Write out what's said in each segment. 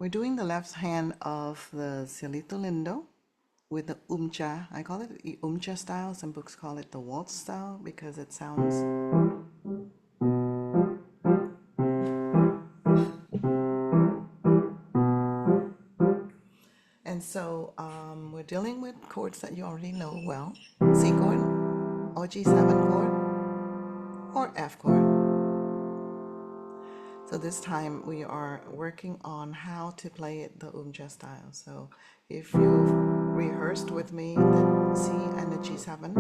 We're doing the left hand of the Cielito Lindo with the Um-cha. I call it the Um-cha style. Some books call it the waltz style because it sounds. And so we're dealing with chords that you already know well. C chord, or G7 chord, or F chord. So this time we are working on how to play it the Um-cha style. So if you've rehearsed with me the C and the G7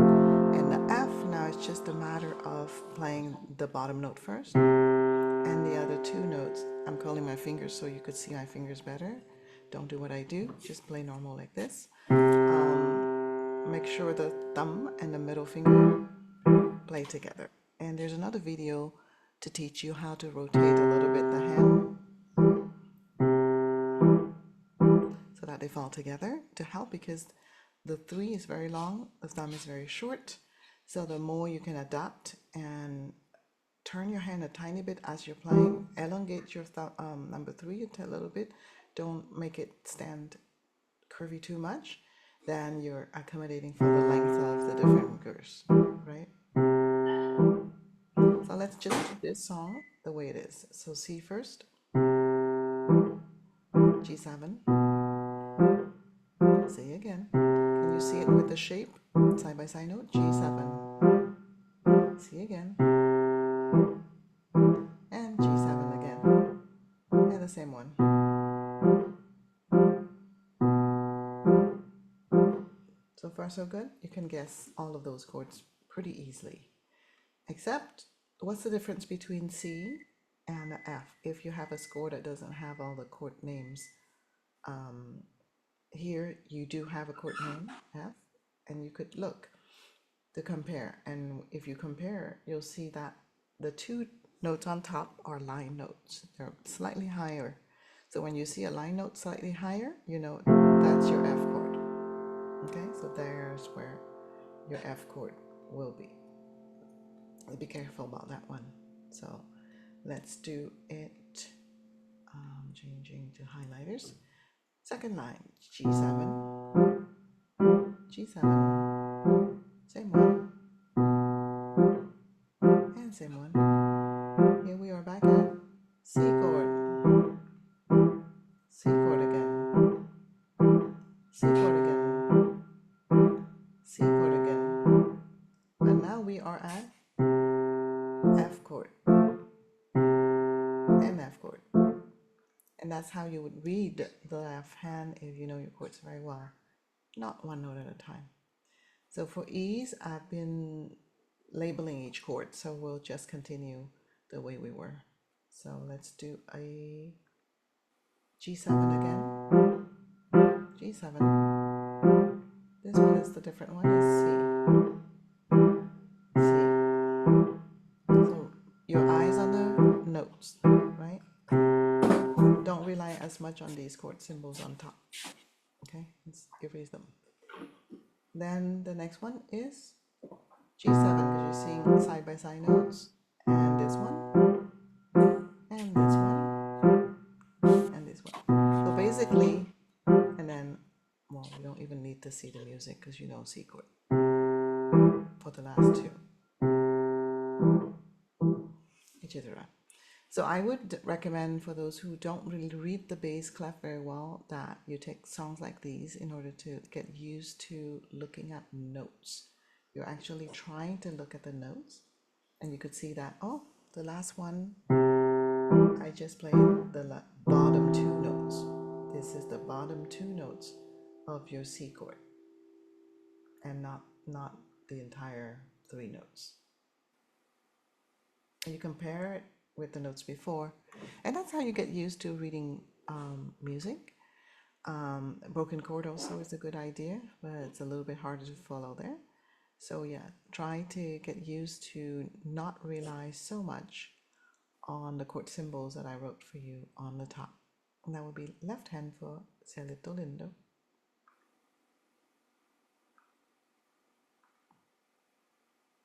and the F, now it's just a matter of playing the bottom note first and the other two notes. I'm curling my fingers so you could see my fingers better. Don't do what I do, just play normal like this. Make sure the thumb and the middle finger play together. And there's another video to teach you how to rotate a little bit the hand so that they fall together to help, because the 3 is very long, the thumb is very short. So the more you can adapt and turn your hand a tiny bit as you're playing, elongate your thumb, number 3 a little bit, don't make it stand curvy too much, then you're accommodating for the length of the different fingers, right? So let's just do this song the way it is. So C first, G7, C again. Can you see it with the shape? Side by side note, G7, C again, and G7 again, and the same one. So far so good. You can guess all of those chords pretty easily. Except, what's the difference between C and the F? If you have a score that doesn't have all the chord names, here you do have a chord name, F, and you could look to compare. And if you compare, you'll see that the 2 notes on top are line notes. They're slightly higher. So when you see a line note slightly higher, you know that's your F chord. Okay, so there's where your F chord will be. Be careful about that one. So let's do it, changing to highlighters. Second line, G7, G7, same one, and same one. Here we are back at C chord, C chord again, C chord again, C chord again. And now we are at F chord and F chord. And that's how you would read the left hand if you know your chords very well, not one note at a time. So for ease, I've been labeling each chord, so we'll just continue the way we were. So let's do a G7 again, G7. This one is the different one, is C, C. So your eyes on the notes, right? Don't rely as much on these chord symbols on top. Okay, let's erase them. Then the next one is G7, because you're seeing side by side notes, and this one, and this one, and this one. So basically, and then, well, you don't even need to see the music because you know C chord for the last 2, etc. So I would recommend, for those who don't really read the bass clef very well, that you take songs like these in order to get used to looking at notes. You're actually trying to look at the notes, and you could see that, oh, the last one, I just played the bottom 2 notes. This is the bottom 2 notes of your C chord, and not the entire 3 notes. And you compare it with the notes before, and that's how you get used to reading music. Broken chord also is a good idea, but it's a little bit harder to follow there. So yeah, try to get used to not rely so much on the chord symbols that I wrote for you on the top. And that will be left hand for Cielito Lindo.